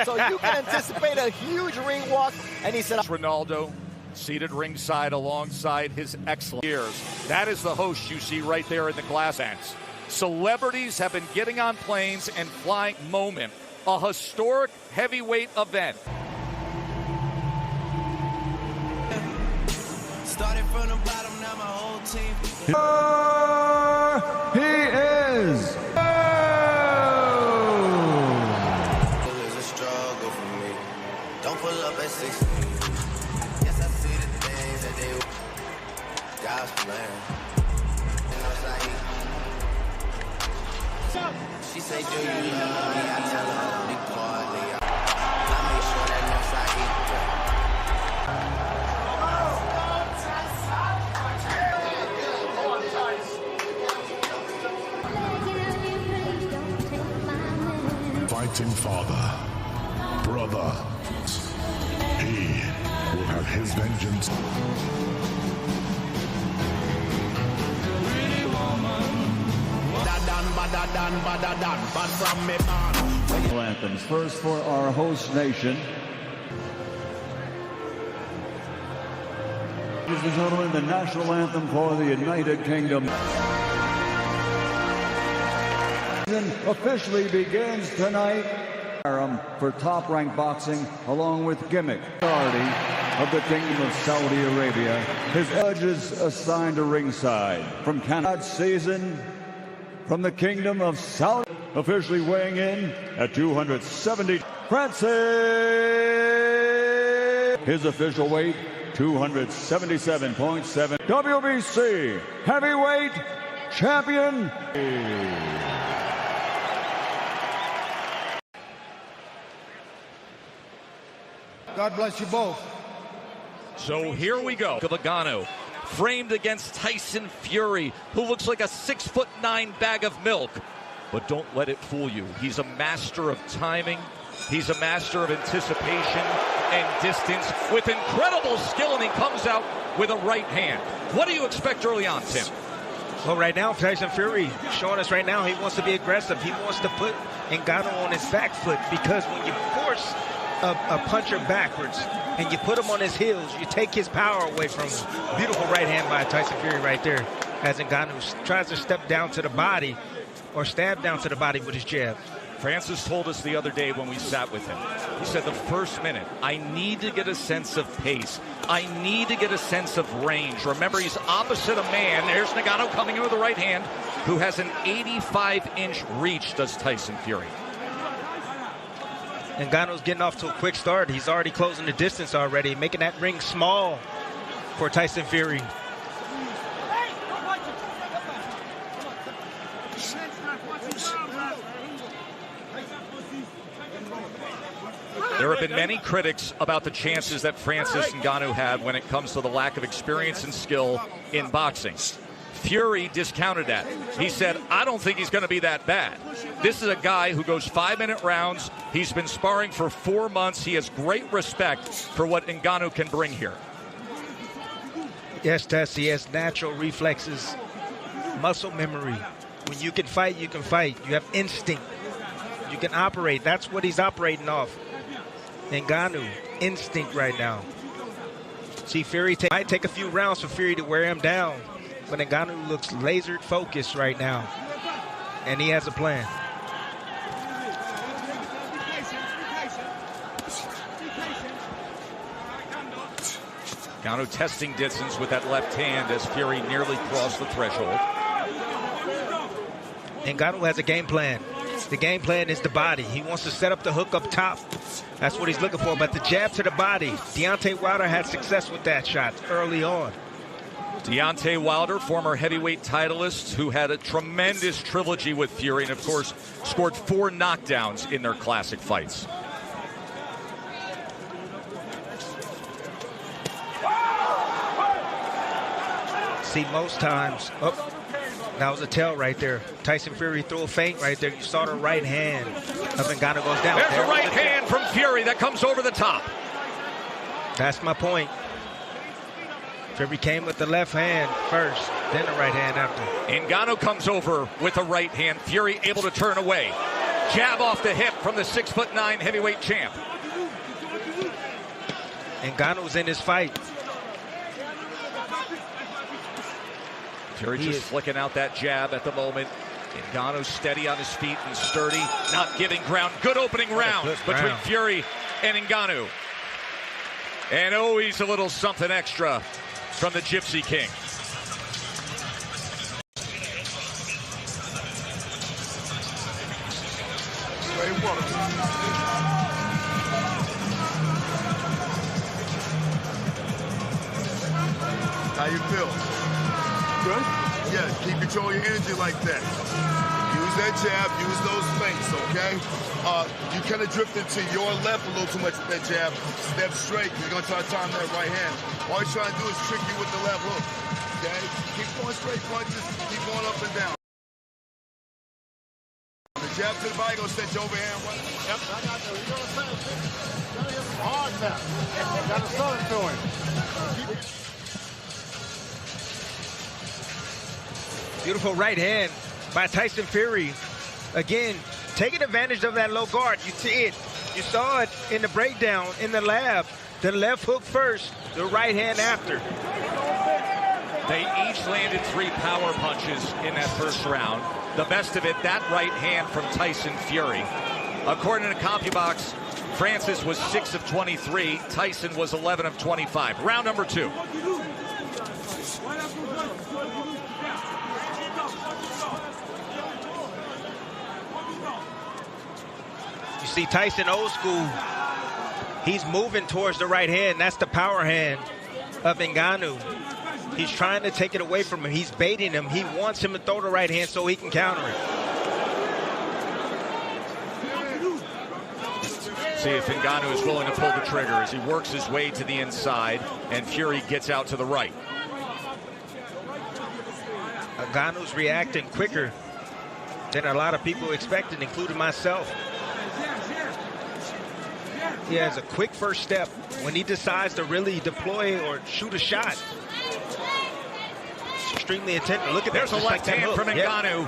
So you can anticipate a huge ring walk. And he said, Ronaldo seated ringside alongside his excellent years. That is the host you see right there in the glass ends. Celebrities have been getting on planes and flying. Moment, a historic heavyweight event. Started from the bottom, now my whole team. He is. It's a struggle for me. Don't pull up at 16. Yes, I see the things that they God's plan. She say, do you love me? I tell her only partly. I make sure that Northside eat. Fighting father, brother, he will have his vengeance. Anthems first for our host nation. Ladies and gentlemen, the national anthem for the United Kingdom officially begins tonight. For top-ranked boxing, along with Gimmick, authority of the Kingdom of Saudi Arabia. His judges assigned to ringside from Canada season from the Kingdom of Saudi, officially weighing in at 270. Francis, his official weight 277.7. WBC heavyweight champion. God bless you both. So here we go. Ngannou, framed against Tyson Fury, who looks like a 6'9" bag of milk. But don't let it fool you. He's a master of timing. He's a master of anticipation and distance with incredible skill, and he comes out with a right hand. What do you expect early on, Tim? Well, right now, Tyson Fury showing us right now he wants to be aggressive. He wants to put Ngannou on his back foot, because when you force a puncher backwards and you put him on his heels, you take his power away from him. Beautiful right hand by Tyson Fury right there, as Ngannou tries to step down to the body or stab down to the body with his jab. Francis told us the other day when we sat with him, he said the first minute, I need to get a sense of pace. I need to get a sense of range. Remember, he's opposite a man. There's Ngannou coming in with the right hand, who has an 85-inch reach, does Tyson Fury. Ngannou's getting off to a quick start. He's already closing the distance already, making that ring small for Tyson Fury. There have been many critics about the chances that Francis Ngannou had when it comes to the lack of experience and skill in boxing. Fury discounted that. He said, I don't think he's going to be that bad. This is a guy who goes 5-minute rounds. He's been sparring for 4 months. He has great respect for what Ngannou can bring here. Yes, Tess, he has natural reflexes, muscle memory. When you can fight, you can fight. You have instinct. You can operate. That's what he's operating off. Ngannou, instinct right now. See, Fury might take a few rounds for Fury to wear him down. But Ngannou looks laser focused right now, and he has a plan. Ngannou testing distance with that left hand as Fury nearly crossed the threshold. Ngannou has a game plan. The game plan is the body. He wants to set up the hook up top. That's what he's looking for. But the jab to the body, Deontay Wilder had success with that shot early on. Deontay Wilder, former heavyweight titleist, who had a tremendous trilogy with Fury and, of course, scored 4 knockdowns in their classic fights. See, most times, that was a tell right there. Tyson Fury threw a feint right there. You saw the right hand of Ngannou goes down. There's a right hand from Fury that comes over the top. That's my point. Fury came with the left hand first, then the right hand after. Ngannou comes over with a right hand. Fury able to turn away. Jab off the hip from the 6'9" heavyweight champ. Ngannou's in his fight. Fury just flicking out that jab at the moment. Ngannou steady on his feet and sturdy, not giving ground. Good opening round between Fury and Ngannou. And always a little something extra from the Gypsy King. How you feel? Good? Yeah, keep control of your energy like that. Use that jab, use those feints, okay? You kind of drifted to your left a little too much with that jab. Step straight, you're going to try to time that right hand. All you're trying to do is trick you with the left hook, okay? Keep going straight punches, keep going up and down. The jab to the body, going to set your overhand right. Yep, I got the, you know what I'm saying? Gotta hit some hard now. Gotta throw it to him. Beautiful right hand by Tyson Fury. Again, taking advantage of that low guard. You see it. You saw it in the breakdown in the lab. The left hook first, the right hand after. They each landed 3 power punches in that first round. The best of it, that right hand from Tyson Fury. According to CompuBox, Francis was 6 of 23. Tyson was 11 of 25. Round number 2. You see Tyson old school. He's moving towards the right hand. That's the power hand of Ngannou. He's trying to take it away from him. He's baiting him. He wants him to throw the right hand so he can counter it. See if Ngannou is willing to pull the trigger as he works his way to the inside and Fury gets out to the right. Ngannou's reacting quicker than a lot of people expected, including myself. He has a quick first step when he decides to really deploy or shoot a shot. It's extremely attentive. Look at that. There's a left hand from Ngannou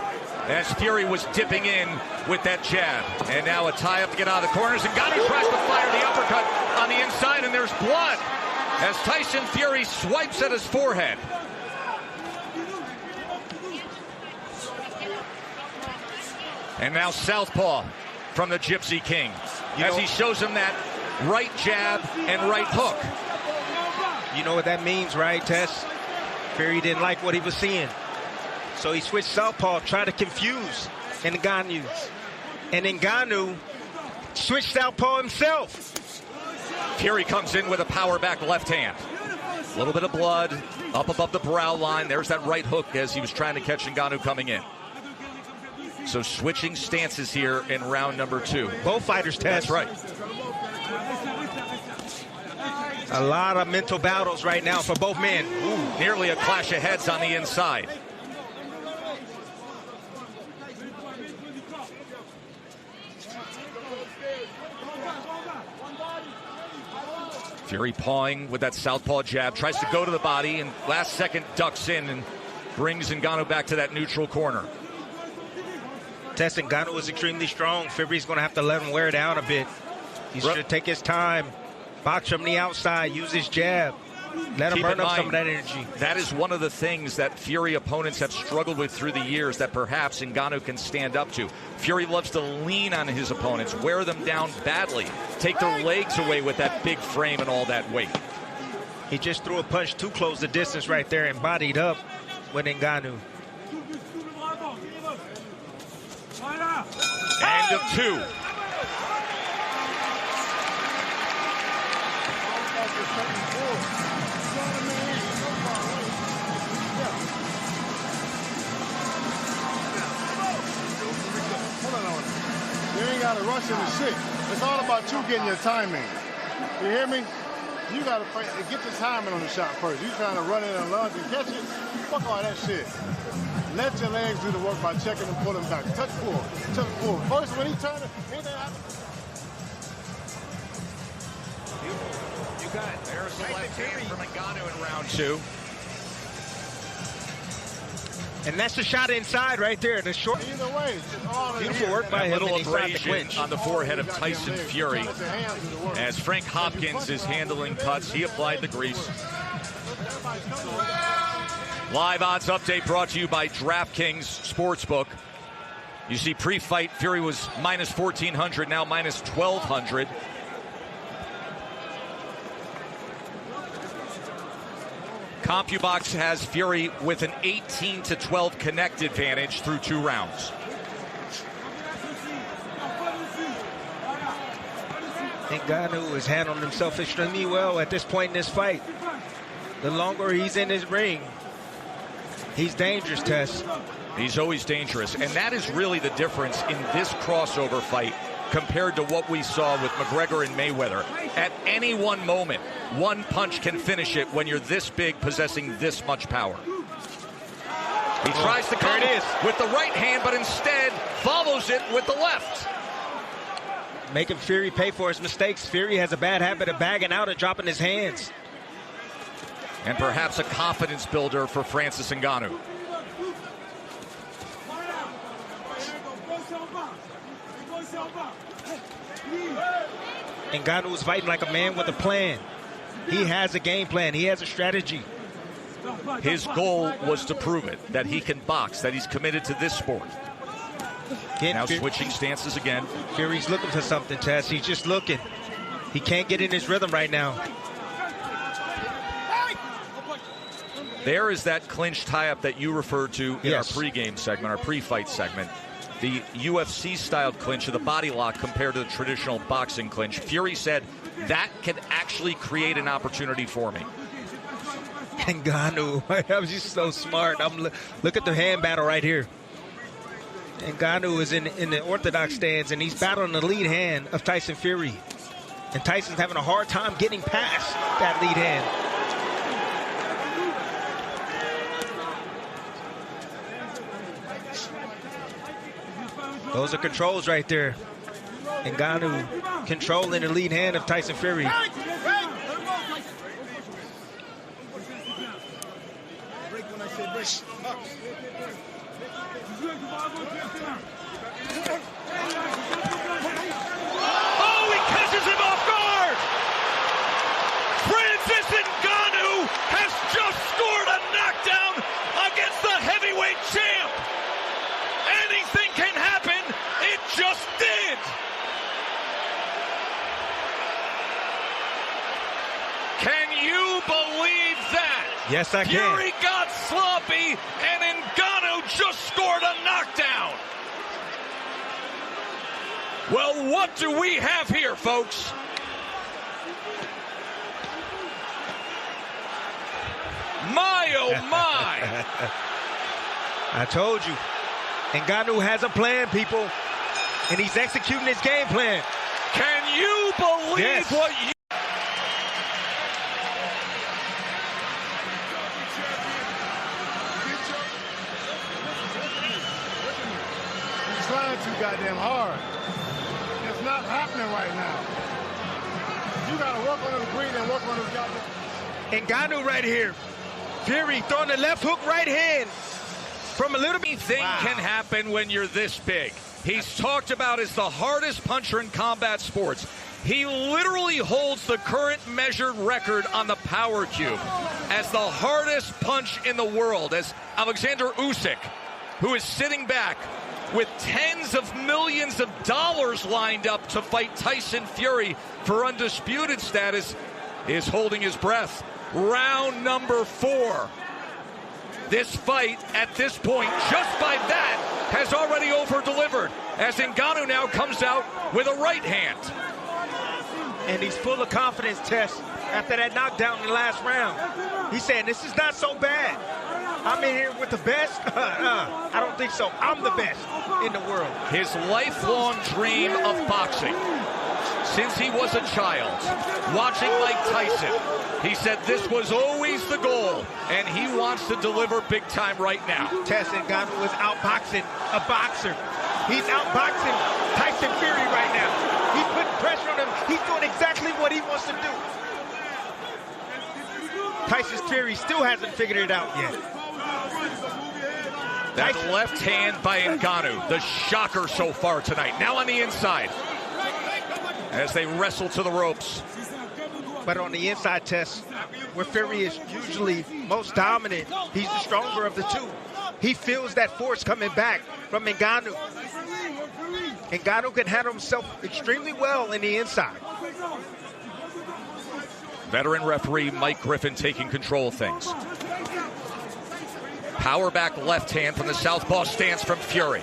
as Fury was dipping in with that jab. And now a tie-up to get out of the corners. Ngannou tries to fire the uppercut on the inside, and there's blood as Tyson Fury swipes at his forehead. And now southpaw from the Gypsy King as he shows him that right jab and right hook. You know what that means, right, Tess? Fury didn't like what he was seeing. So he switched southpaw, tried to confuse Ngannou. And Ngannou switched southpaw himself. Fury comes in with a power back left hand. A little bit of blood up above the brow line. There's that right hook as he was trying to catch Ngannou coming in. So switching stances here in round number 2. Both fighters test. That's right. A lot of mental battles right now for both men. Ooh, nearly a clash of heads on the inside. Fury pawing with that southpaw jab, tries to go to the body, and last second ducks in and brings Ngannou back to that neutral corner. Ngannou was extremely strong. Fury's going to have to let him wear down a bit. He should take his time, box from the outside, use his jab, let him burn up some of that energy. That is one of the things that Fury opponents have struggled with through the years that perhaps Ngannou can stand up to. Fury loves to lean on his opponents, wear them down badly, take their legs away with that big frame and all that weight. He just threw a punch too close the distance right there and bodied up with Ngannou. End of 2. You ain't got to rush into shit. It's all about you getting your timing. You hear me? You got to get your timing on the shot first. You trying to run in and lunge and catch it? Fuck all that shit. Let your legs do the work by checking and pulling back. Touch forward. Touch forward. First, when he turned it, anything happened? You got it. There's the left hand from Ngannou in round 2. And that's the shot inside right there. The short. Either way, it's all in Beautiful here. work by A him. little And inside the abrasion clinch. on the forehead of Tyson Fury. Put your hands to the work. As Frank Hopkins is handling cuts, he applied the grease. Live odds update brought to you by DraftKings Sportsbook. You see, pre-fight, Fury was minus 1,400, now minus 1,200. CompuBox has Fury with an 18-12 connect advantage through 2 rounds. Ngannou has handled himself extremely well at this point in this fight. The longer he's in his ring, he's dangerous, Tess. He's always dangerous, and that is really the difference in this crossover fight compared to what we saw with McGregor and Mayweather. At any one moment, one punch can finish it when you're this big, possessing this much power. He tries to come with the right hand, but instead follows it with the left. Making Fury pay for his mistakes. Fury has a bad habit of bagging out and dropping his hands. And perhaps a confidence builder for Francis Ngannou. Ngannou is fighting like a man with a plan. He has a game plan. He has a strategy. His goal was to prove it, that he can box, that he's committed to this sport. Now switching stances again. Fury's looking for something, Tess. He's just looking. He can't get in his rhythm right now. There is that clinch tie-up that you referred to in our pregame segment, our pre-fight segment. The UFC-styled clinch of the body lock compared to the traditional boxing clinch. Fury said that can actually create an opportunity for me. Ngannou, that was just so smart. Look at the hand battle right here. Ngannou is in the orthodox stance, and he's battling the lead hand of Tyson Fury. And Tyson's having a hard time getting past that lead hand. Those are controls right there. Ngannou controlling the lead hand of Tyson Fury. Oh, he catches him off guard! Francis Ngannou has just scored a knockdown against the heavyweight champ! Anything can happen, it just did! Can you believe that? Yes, I can. Fury got sloppy, and Ngannou just scored a knockdown. Well, what do we have here, folks? My, oh my. I told you. Ngannou has a plan, people. And he's executing his game plan. Can you believe what you... Trying too goddamn hard. It's not happening right now. You gotta work on his breathing and work on his goddamn. Ngannou right here. Fury throwing the left hook right hand from a little bit. Anything can happen when you're this big. He's talked about as the hardest puncher in combat sports. He literally holds the current measured record on the power cube as the hardest punch in the world, as Alexander Usyk, who is sitting back with tens of millions of dollars lined up to fight Tyson Fury for undisputed status, is holding his breath. Round number 4. This fight, at this point, just by that, has already over-delivered, as Ngannou now comes out with a right hand. And he's full of confidence, Tess, after that knockdown in the last round. He's saying, this is not so bad. I'm in here with the best? I don't think so. I'm the best in the world. His lifelong dream of boxing, since he was a child, watching Mike Tyson, he said this was always the goal, and he wants to deliver big time right now. Tess Ngannou is outboxing a boxer. He's outboxing Tyson Fury right now. He's putting pressure on him. He's doing exactly what he wants to do. Tyson Fury still hasn't figured it out yet. That left hand by Ngannou, the shocker so far tonight. Now on the inside as they wrestle to the ropes. But on the inside test, where Fury is usually most dominant, he's the stronger of the two. He feels that force coming back from Ngannou. Ngannou can handle himself extremely well in the inside. Veteran referee Mike Griffin taking control of things. Power back left hand from the southpaw stance from Fury.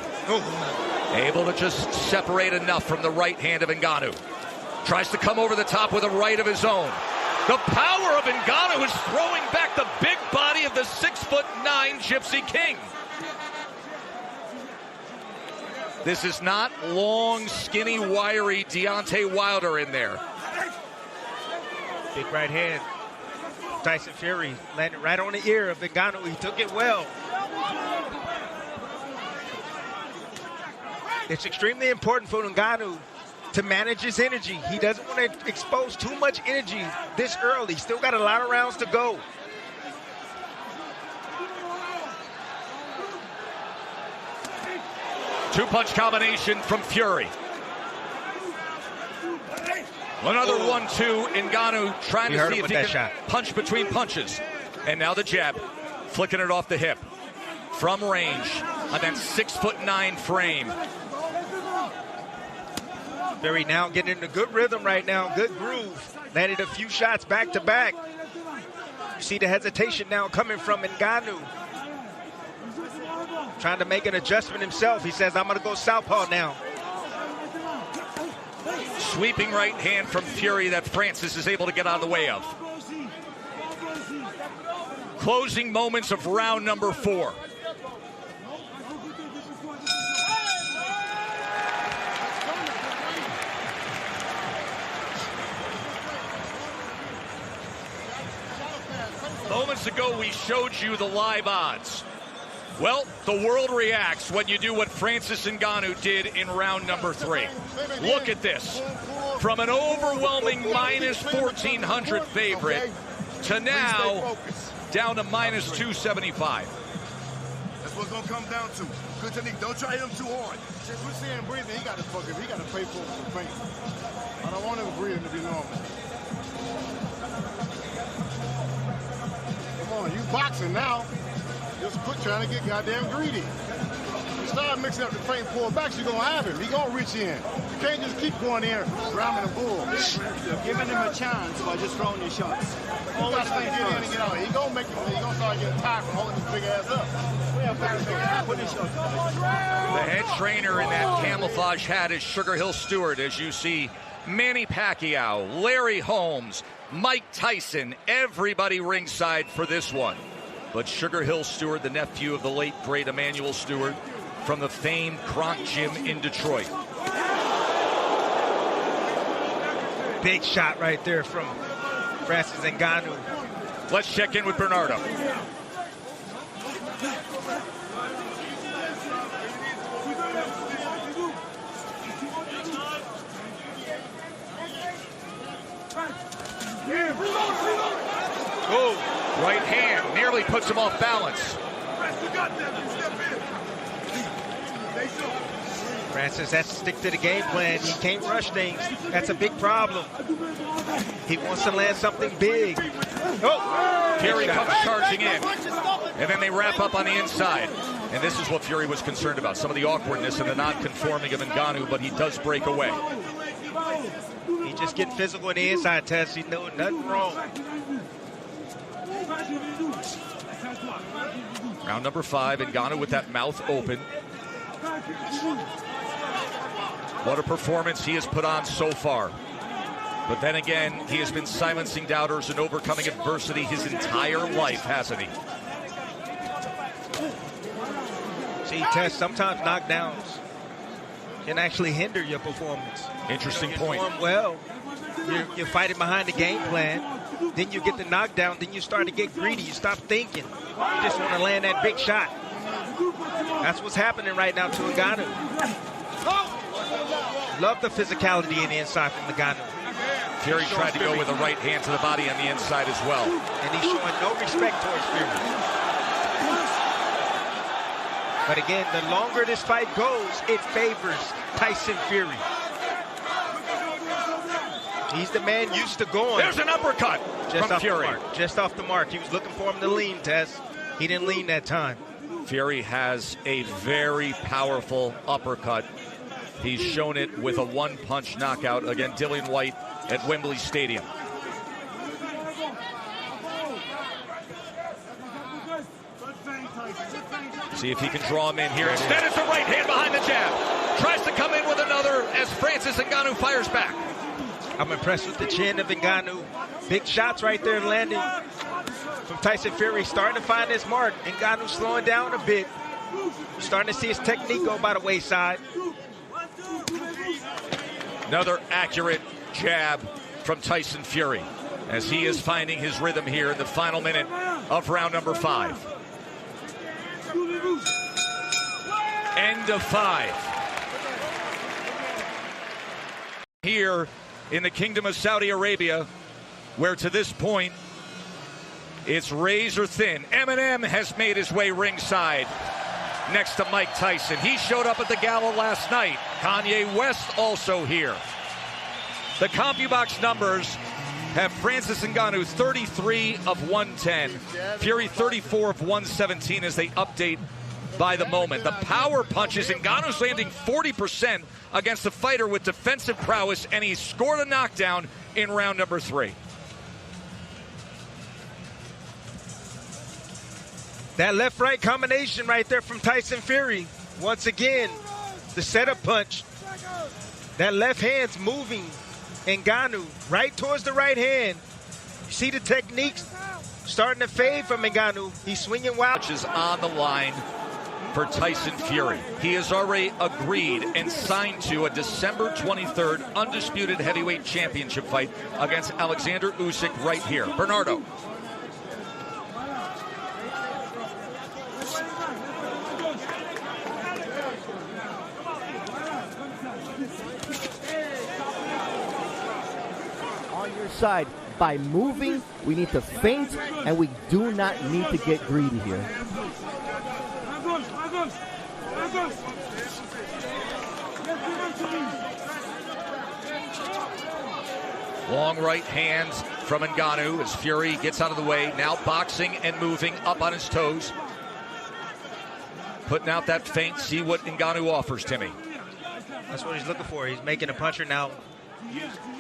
Able to just separate enough from the right hand of Ngannou. Tries to come over the top with a right of his own. The power of Ngannou is throwing back the big body of the 6'9" Gypsy King. This is not long, skinny, wiry Deontay Wilder in there. Big right hand. Tyson Fury landed right on the ear of Ngannou. He took it well. It's extremely important for Ngannou to manage his energy. He doesn't want to expose too much energy this early. Still got a lot of rounds to go. Two-punch combination from Fury. Another 1-2. Ngannou trying to see if he can punch between punches. And now the jab, flicking it off the hip. From range on that 6'9" frame. Fury now getting in a good rhythm right now, good groove. Landed a few shots back to back. You see the hesitation now coming from Ngannou. Trying to make an adjustment himself. He says, I'm going to go southpaw now. Sweeping right hand from Fury that Francis is able to get out of the way of. Closing moments of round number 4. Moments ago, we showed you the live odds. Well, the world reacts when you do what Francis Ngannou did in round number 3. Look at this. From an overwhelming minus 1,400 favorite to now down to minus 275. That's what's going to come down to. Good technique. Don't try him too hard. Since we're seeing breathing, he got to pay for it for pain. I don't want him breathing to be normal. Come on, you boxing now. Just quit trying to get goddamn greedy. You start mixing up the feint pullbacks, you're going to have him. He's going to reach in. You can't just keep going in ramming the bull. You're giving him a chance by just throwing your shots. Always get in and get out. He's going to make it. He's going to start getting tired from holding his big ass up. The head trainer in that camouflage hat is Sugar Hill Stewart, as you see Manny Pacquiao, Larry Holmes, Mike Tyson, everybody ringside for this one. But Sugar Hill Stewart, the nephew of the late, great Emmanuel Stewart, from the famed Kronk Gym in Detroit. Big shot right there from Francis Ngannou. Let's check in with Bernardo. Oh. Right hand nearly puts him off balance. Francis has to stick to the game plan. He can't rush things. That's a big problem. He wants to land something big. Oh! Fury comes charging in. And then they wrap up on the inside. And this is what Fury was concerned about. Some of the awkwardness and the non-conforming of Ngannou, but he does break away. He just get physical in the inside test. He's doing nothing wrong. Round number 5, Ngannou with that mouth open. What a performance he has put on so far. But then again, he has been silencing doubters and overcoming adversity his entire life, hasn't he? See, Tess, sometimes knockdowns can actually hinder your performance. Interesting you point. Perform well, you're fighting behind the game plan. Then you get the knockdown. Then you start to get greedy. You stop thinking. You just want to land that big shot. That's what's happening right now to Ngannou. Love the physicality in the inside from Ngannou. Fury tried to go with a right hand to the body on the inside as well. And he's showing no respect towards Fury. But again, the longer this fight goes, it favors Tyson Fury. He's the man used to going. There's an uppercut from Fury. Just off the mark. He was looking for him to lean, Tess. He didn't lean that time. Fury has a very powerful uppercut. He's shown it with a one-punch knockout against Dillian White at Wembley Stadium. See if he can draw him in here. Instead, it's a right hand behind the jab. Tries to come in with another as Francis Ngannou fires back. I'm impressed with the chin of Ngannou. Big shots right there landing from Tyson Fury. Starting to find his mark. Ngannou slowing down a bit. Starting to see his technique go by the wayside. Another accurate jab from Tyson Fury as he is finding his rhythm here in the final minute of round number 5. End of 5. Here in the Kingdom of Saudi Arabia, where to this point it's razor thin. Eminem has made his way ringside next to Mike Tyson. He showed up at the gala last night. Kanye West also here. The CompuBox numbers have Francis Ngannou 33 of 110, Fury 34 of 117 as they update by the moment. The power punches, Ngannou's landing 40% against a fighter with defensive prowess, and he scored a knockdown in round number 3. That left-right combination right there from Tyson Fury. Once again, the setup punch. That left hand's moving Ngannou right towards the right hand. You see the techniques starting to fade from Ngannou. He's swinging wild. Which is on the line for Tyson Fury. He has already agreed and signed to a December 23rd undisputed heavyweight championship fight against Alexander Usyk right here. Bernardo. On your side, by moving, we need to feint, and we do not need to get greedy here. Long right hand from Ngannou as Fury gets out of the way. Now boxing and moving up on his toes. Putting out that feint. See what Ngannou offers, Timmy. That's what he's looking for. He's making a puncher now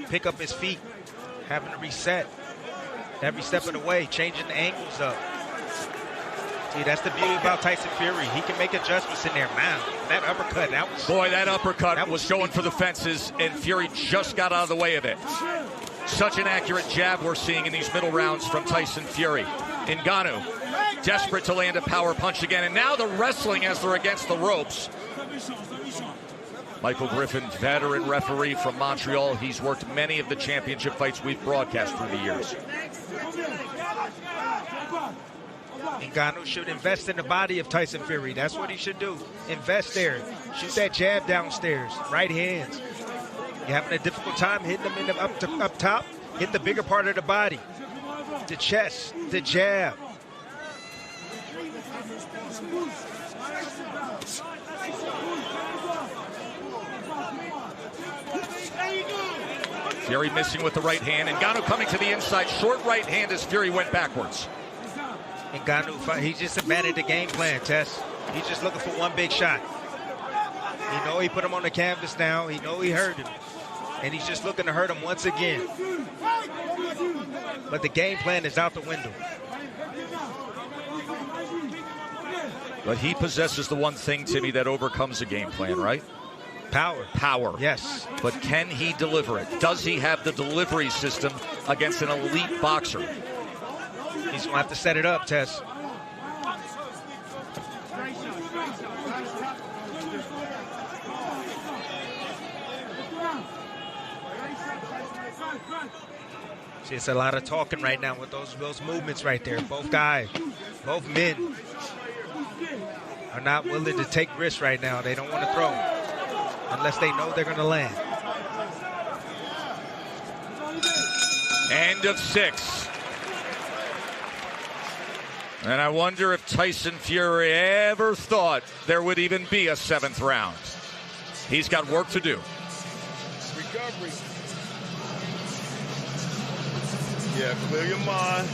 pick up his feet, having to reset every step of the way, changing the angles up. See, that's the beauty about Tyson Fury. He can make adjustments in there. Man, that uppercut, that was... Boy, that uppercut was going for the fences, and Fury just got out of the way of it. Such an accurate jab we're seeing in these middle rounds from Tyson Fury. Ngannou, desperate to land a power punch again, and now the wrestling as they're against the ropes. Michael Griffin, veteran referee from Montreal. He's worked many of the championship fights we've broadcast through the years. Ngannou should invest in the body of Tyson Fury. That's what he should do. Invest there. Shoot that jab downstairs. Right hands. You're having a difficult time hitting them in the up top. Hit the bigger part of the body. The chest. The jab. Fury missing with the right hand. Ngannou coming to the inside. Short right hand as Fury went backwards. Ngannou, he just abandoned the game plan, Tess. He's just looking for one big shot. He know he put him on the canvas now. He know he hurt him. And he's just looking to hurt him once again. But the game plan is out the window. But he possesses the one thing, Timmy, that overcomes a game plan, right? Power. Power. Yes. But can he deliver it? Does he have the delivery system against an elite boxer? He's going to have to set it up, Tess. See, it's a lot of talking right now with those movements right there. Both guys, both men are not willing to take risks right now. They don't want to throw unless they know they're going to land. End of 6. And I wonder if Tyson Fury ever thought there would even be a 7th round. He's got work to do. Recovery. Yeah, clear your mind.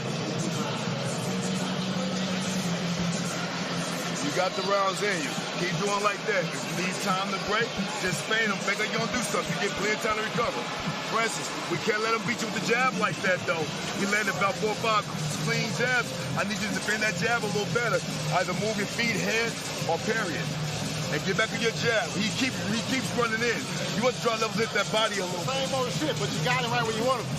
You got the rounds in you. Keep doing like that. If you need time to break, just feign them. Make like you're going to do something. You get plenty of time to recover. For instance, we can't let him beat you with the jab like that, though. He landed about 4 or 5 clean jabs. I need you to defend that jab a little better. Either move your feet, head, or parry it. And get back to your jab. He keeps running in. You want to try to level hit that body a little. Same old shit, but you got him right where you want him.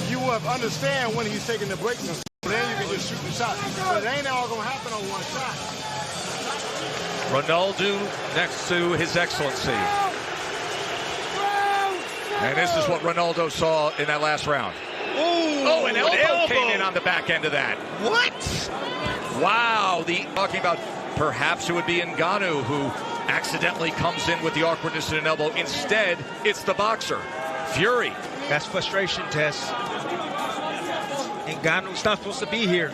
You will understand when he's taking the breaks and then you can just shoot the shot. But it ain't all going to happen on one shot. Ronaldo next to His Excellency. And this is what Ronaldo saw in that last round. Oh, an elbow came in on the back end of that. What? Wow. Talking about perhaps it would be Ngannou who accidentally comes in with the awkwardness in an elbow. Instead, it's the boxer, Fury. That's frustration, Tess. Ngannou's not supposed to be here.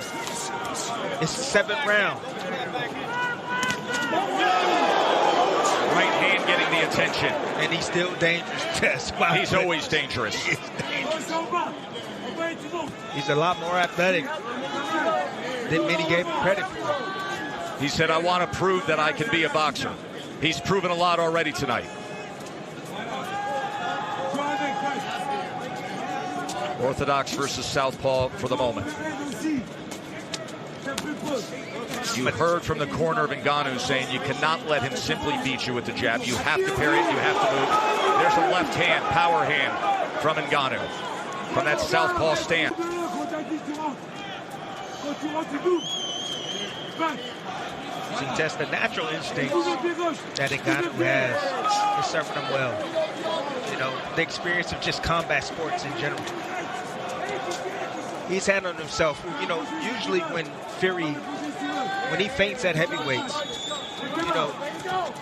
It's the 7th round. Right hand getting the attention. And he's still dangerous, Tess. Wow. He's always dangerous. He's a lot more athletic than many gave him credit for. He said, I want to prove that I can be a boxer. He's proven a lot already tonight. Orthodox versus Southpaw for the moment. You heard from the corner of Ngannou saying you cannot let him simply beat you with the jab. You have to parry it. You have to move. There's a left hand, power hand from Ngannou from that Southpaw stand. See, just the natural instincts that Ngannou has is serving him well. You know, the experience of just combat sports in general. He's handling himself. You know, usually when Fury, when he feints at heavyweights, you know,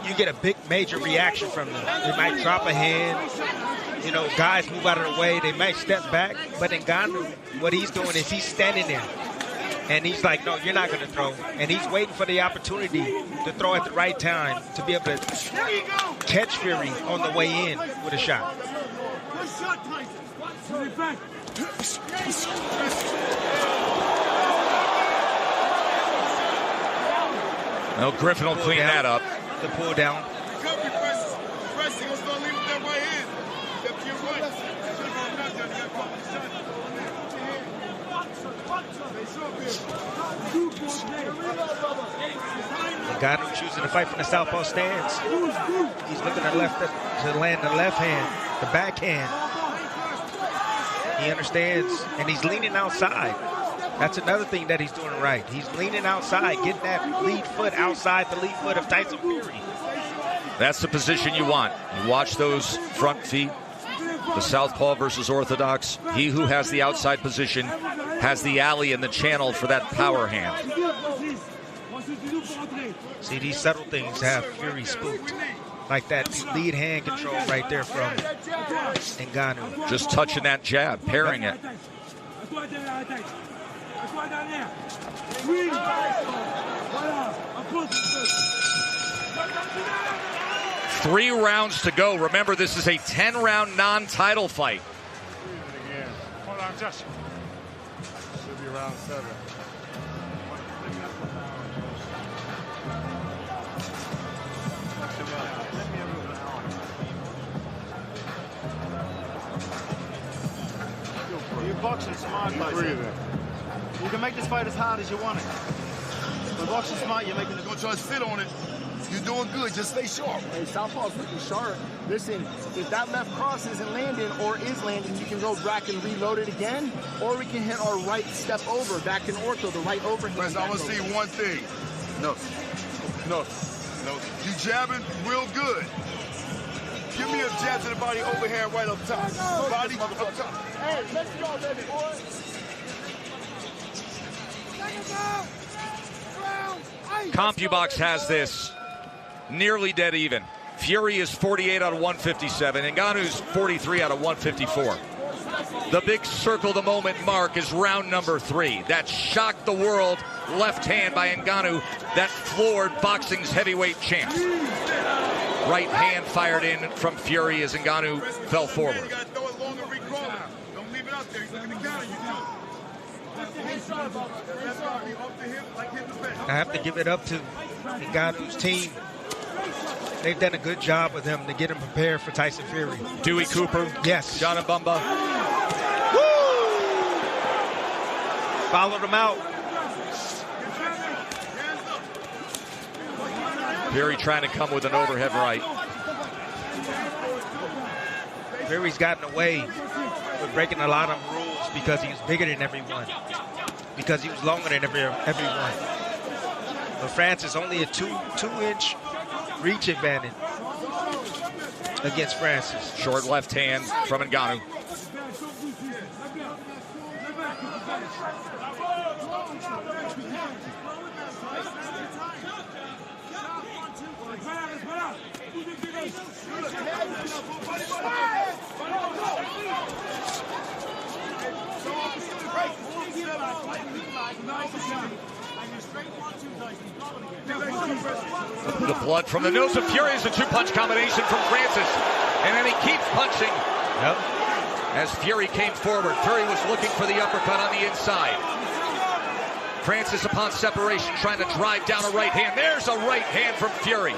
you get a big major reaction from them. They might drop a hand. You know, guys move out of the way. They might step back. But Ngannou, what he's doing is he's standing there. And he's like, no, you're not going to throw. And he's waiting for the opportunity to throw at the right time to be able to catch Fury on the way in with a shot. No, Griffin will clean that up. The pull down. Ngannou choosing to fight from the southpaw stance. He's looking to left to land the left hand, the backhand. He understands, and he's leaning outside. That's another thing that he's doing right. He's leaning outside, getting that lead foot outside the lead foot of Tyson Fury. That's the position you want. You watch those front feet. The southpaw versus orthodox. He who has the outside position has the alley and the channel for that power hand. See, these subtle things have Fury spooked. Like that lead hand control right there from Ngannou. Just touching that jab, parrying it. 3 rounds to go. Remember, this is a 10-round non-title fight. Hold on, Josh. Should be round 7. You boxing smart, Tyson. You can make this fight as hard as you want it. But boxing smart, you're making it. Don't try to sit on it. You're doing good. Just stay sharp. Hey, Southpaw's looking sharp. Listen, if that left cross isn't landing or is landing, you can go back and reload it again, or we can hit our right step over, back in ortho, the right overhand. Listen, I want to see one thing. No. You jabbing real good. Give me a jab to the body overhand right up top. Body up top. Hey, let's go, baby boy. CompuBox has this nearly dead even. Fury is 48 out of 157. Ngannou's 43 out of 154. The big circle the moment mark is round number 3. That shocked the world left hand by Ngannou that floored boxing's heavyweight champ. Right hand fired in from Fury as Ngannou fell forward. I have to give it up to Ngannou's team. They've done a good job with him to get him prepared for Tyson Fury. Dewey Cooper. Yes. John Mbumba. Followed him out. Fury trying to come with an overhead right. Fury's gotten away with breaking a lot of rules because he was bigger than everyone. Because he was longer than everyone. But Francis only a two-inch reach advantage against Francis. Short left hand from Ngannou. The blood from the nose of Fury is a two-punch combination from Francis. And then he keeps punching. Yep. As Fury came forward, Fury was looking for the uppercut on the inside. Francis, upon separation, trying to drive down a right hand. There's a right hand from Fury.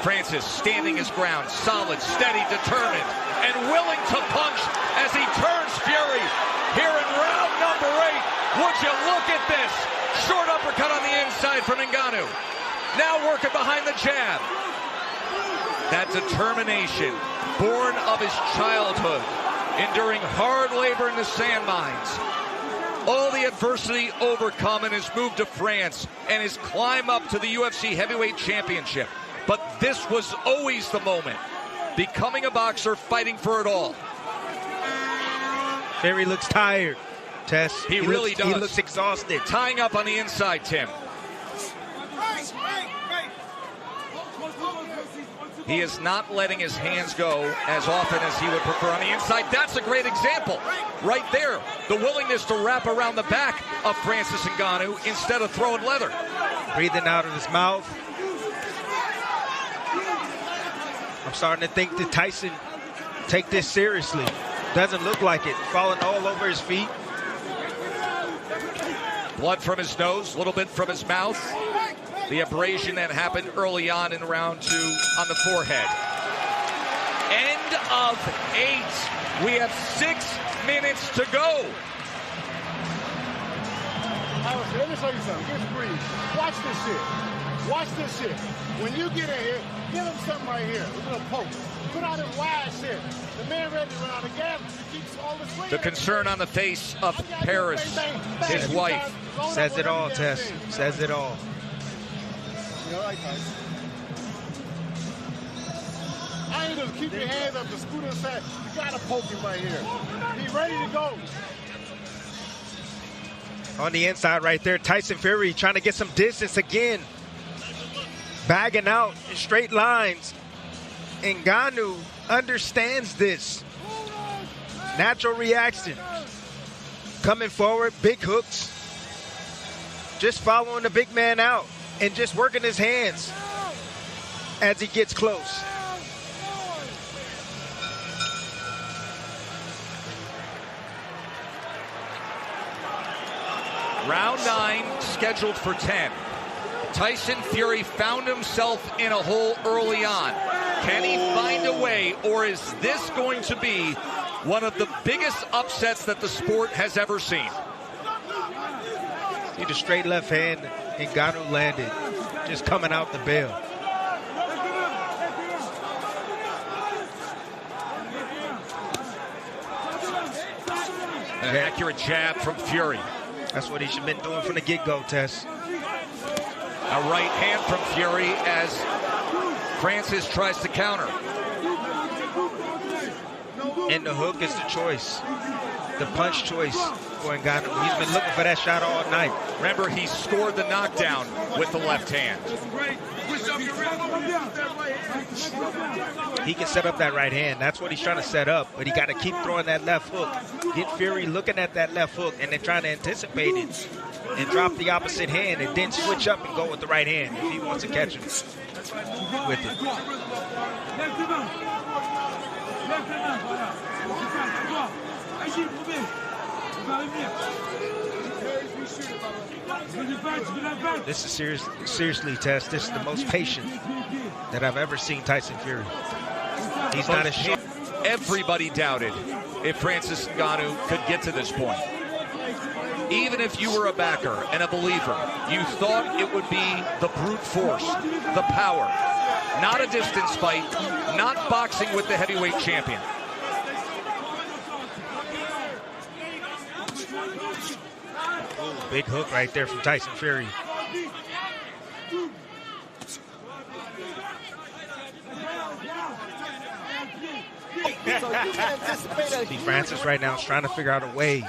Francis standing his ground, solid, steady, determined, and willing to punch as he turns Fury here in round number 8. Would you look at this? Short uppercut on the inside from Ngannou. Now working behind the jab. That determination, born of his childhood, enduring hard labor in the sand mines. All the adversity overcome in his move to France and his climb up to the UFC Heavyweight Championship. But this was always the moment. Becoming a boxer, fighting for it all. Fury looks tired, Tess. He really does. He looks exhausted. Tying up on the inside, Tim. He is not letting his hands go as often as he would prefer on the inside. That's a great example right there. The willingness to wrap around the back of Francis Ngannou instead of throwing leather. Breathing out of his mouth. I'm starting to think that Tyson take this seriously. Doesn't look like it. Falling all over his feet. Blood from his nose, a little bit from his mouth. The abrasion that happened early on in round 2 on the forehead. End of 8. We have 6 minutes to go. Let me show you something. Just breathe. Watch this shit. Watch this shit. When you get in here, give him something right here. A little poke. Put out his wide shit. The man ready to run out of gas. He keeps all the swing. The concern on the face of Paris, his wife. Says it all, Tess. Says it all. You all right, Tyson? I ain't gonna keep your hands up to scoot inside. You gotta poke him right here. Be ready to go. On the inside right there, Tyson Fury trying to get some distance again. Bagging out in straight lines. Ngannou understands this. Natural reaction. Coming forward, big hooks. Just following the big man out and just working his hands as he gets close. Round 9 scheduled for 10. Tyson Fury found himself in a hole early on. Can he find a way, or is this going to be one of the biggest upsets that the sport has ever seen? See the straight left hand Ngannou landed, just coming out the bail. An accurate jab from Fury. That's what he should have been doing from the get-go, Tess. A right hand from Fury as Francis tries to counter. And the hook is the choice. The punch choice for Ngannou. He's been looking for that shot all night. Remember, he scored the knockdown with the left hand. He can set up that right hand. That's what he's trying to set up, but he got to keep throwing that left hook. Get Fury looking at that left hook and then trying to anticipate it and drop the opposite hand and then switch up and go with the right hand if he wants to catch him with it. This is seriously, Tess. This is the most patient that I've ever seen Tyson Fury. He's not a shit. Everybody doubted if Francis Ngannou could get to this point. Even if you were a backer and a believer, you thought it would be the brute force, the power, not a distance fight, not boxing with the heavyweight champion. Ooh, big hook right there from Tyson Fury. See, Francis right now is trying to figure out a way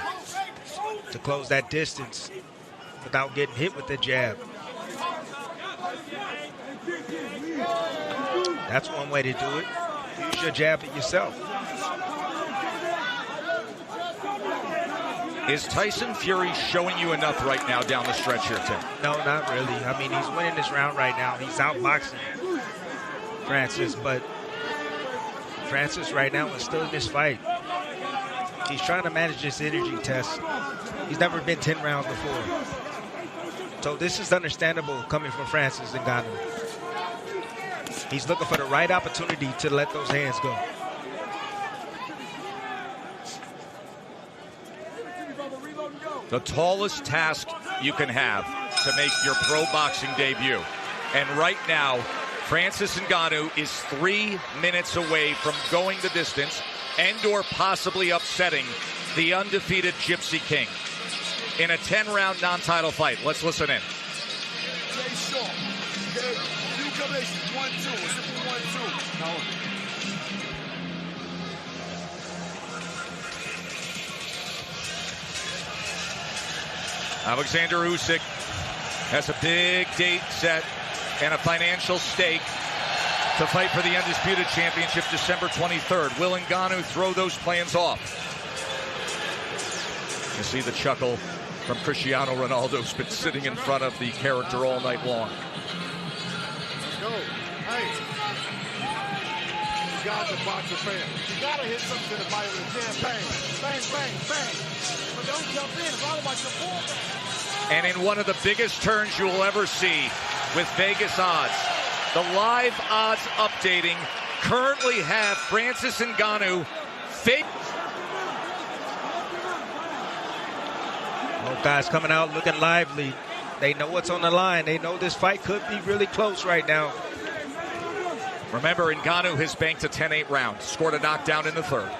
to close that distance without getting hit with the jab. That's one way to do it. Use your jab at yourself. Is Tyson Fury showing you enough right now down the stretch here, Tim? No, not really. I mean, he's winning this round right now. He's outboxing Francis, but Francis right now is still in this fight. He's trying to manage this energy test. He's never been 10 rounds before. So this is understandable coming from Francis Ngannou. He's looking for the right opportunity to let those hands go. The tallest task you can have to make your pro boxing debut. And right now, Francis Ngannou is 3 minutes away from going the distance and or possibly upsetting the undefeated Gypsy King in a 10-round non-title fight. Let's listen in. Alexander Usyk has a big date set and a financial stake to fight for the Undisputed Championship December 23rd. Will Ngannou throw those plans off? You see the chuckle from Cristiano Ronaldo, who's been sitting in front of the character all night long. Go. Hey. You got to box a fan. You got to hit something to the body with a jam. Bang, bang, bang, bang. But don't jump in. It's all about your pullback. And in one of the biggest turns you will ever see with Vegas odds, the live odds updating currently have Francis Ngannou fake. Both guys coming out looking lively. They know what's on the line. They know this fight could be really close right now. Remember, Ngannou has banked a 10-8 round, scored a knockdown in the third.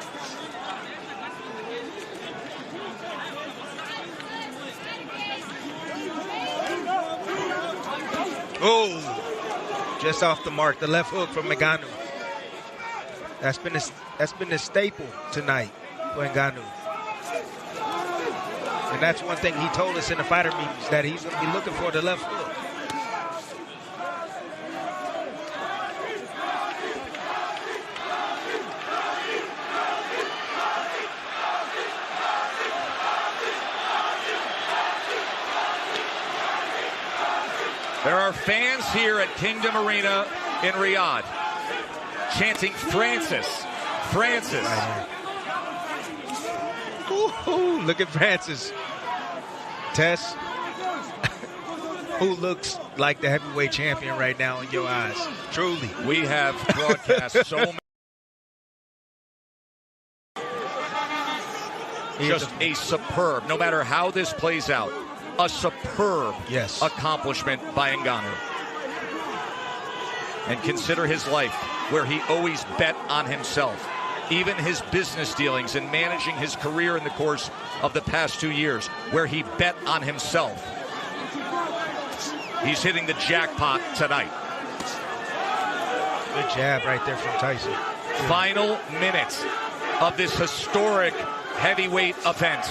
Oh, just off the mark, the left hook from Ngannou. That's been a staple tonight for Ngannou. And that's one thing he told us in the fighter meetings, that he's going to be looking for the left hook. There are fans here at Kingdom Arena in Riyadh chanting Francis, Francis. Ooh, look at Francis. Tess, who looks like the heavyweight champion right now in your eyes? Truly. We have broadcast so many. Just a superb, no matter how this plays out, a superb accomplishment by Ngannou. And consider his life, where he always bet on himself. Even his business dealings and managing his career in the course of the past 2 years, where he bet on himself. He's hitting the jackpot tonight. Good jab right there from Tyson. Final minutes of this historic heavyweight event.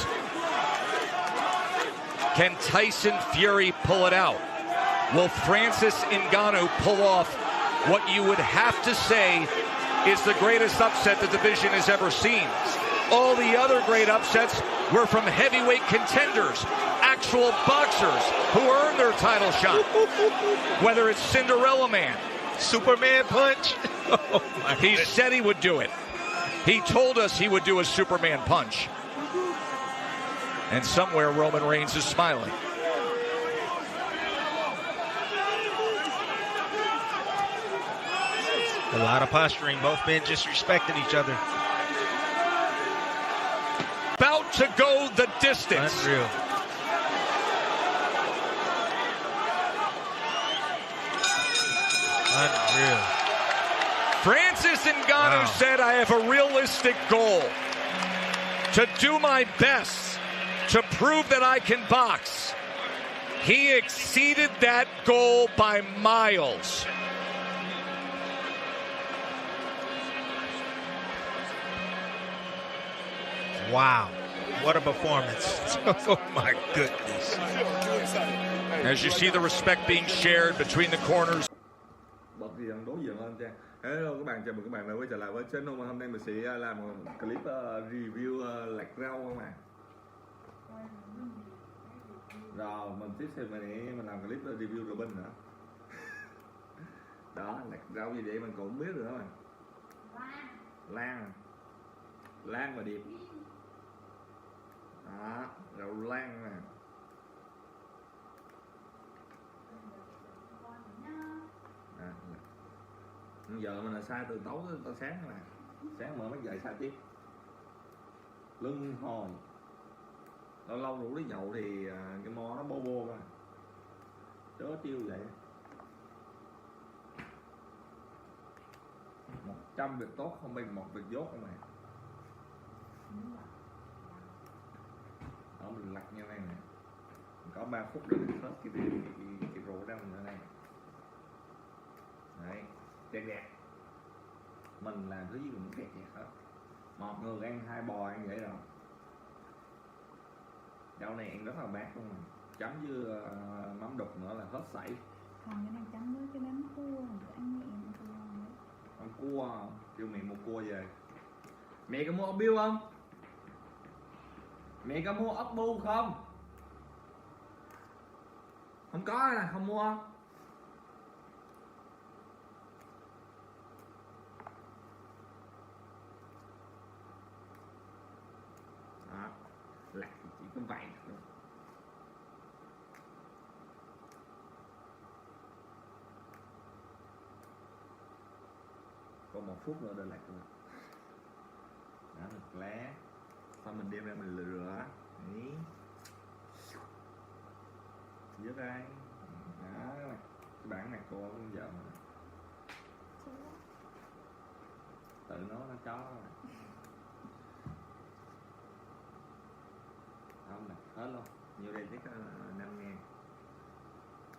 Can Tyson Fury pull it out? Will Francis Ngannou pull off what you would have to say is the greatest upset the division has ever seen? All the other great upsets were from heavyweight contenders, actual boxers who earned their title shot. Whether it's Cinderella Man, Superman punch. Oh he said he would do it. He told us he would do a Superman punch. And somewhere Roman Reigns is smiling. A lot of posturing. Both men just respecting each other. About to go the distance. Unreal. Unreal. Francis Ngannou said, I have a realistic goal to do my best to prove that I can box. He exceeded that goal by miles. Wow. What a performance. Oh my goodness. As you see the respect being shared between the corners. Bật gì đối diện lên cha. Hello các bạn, chào mừng các bạn đã quay trở lại với channel. Hôm nay mình sẽ làm một clip review lạc rau các bạn. Rồi mình tiếp theo mình làm clip review Robin nữa. Đó, lạc rau gì vậy mình cũng không biết nữa mà. Lan và điệp. Đó, rau lan nè. Giờ mình là sai từ tối tới sáng mà. Sáng mở mắt dậy sai tiếp. Lưng hồi. Lâu lâu rủ đi nhậu thì cái mo nó bô bô mà. Chớ tiêu vậy. 100 việc tốt không bằng một việc dốt không mày. Đó mình lặt như này nè. Có 3 phút rồi hết cái rượu ra mình ở đây. Đấy, đẹp. Mình làm thứ gì cũng đẹp hết. Một người ăn 2 bò ăn vậy rồi. Rau này ăn rất là bát luôn. Chấm với mắm đục nữa là hết sảy. Còn cái này chấm với cái bánh cua, ăn nhẹ ăn cua. Ăn cua, kêu mẹ mua cua về. Mẹ có mua ốc biêu không? Mẹ có mua ốc bu không? Không có là không mua. Đó, lạc chỉ có vậy thôi. Còn 1 phút nữa để lạc rồi. Đó, một lá. Xong mình đem ra mình rửa. Đấy. Dứt đây. Đó, cái bản này cô cũng vợ mà. Tự nó chó rồi. Không nè, hết luôn. Nhiều đây chắc 5.000.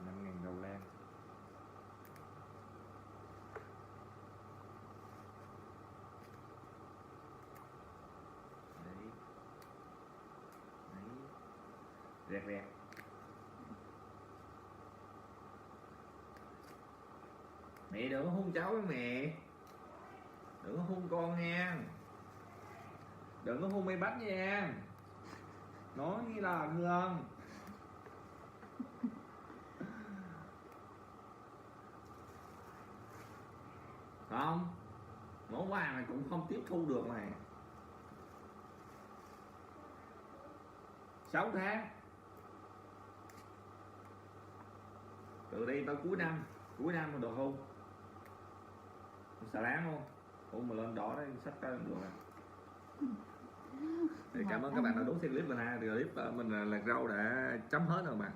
5.000 đầu lan. Đấy. Đấy. Rẹt. Mẹ đừng có hôn cháu với mẹ. Đừng có hôn con nha. Đừng có hôn mấy bánh nha. Nói như là thương. Không. Món quà này cũng không tiếp thu được này. 6 tháng. Từ đây tới cuối năm mà được không? Xà láng không? Ủa mà lên đỏ đấy, sắp tới được rồi. Thì cảm ơn các bạn đã đón xem clip mình ha. Clip mình là lạc rau đã chấm hết rồi mà.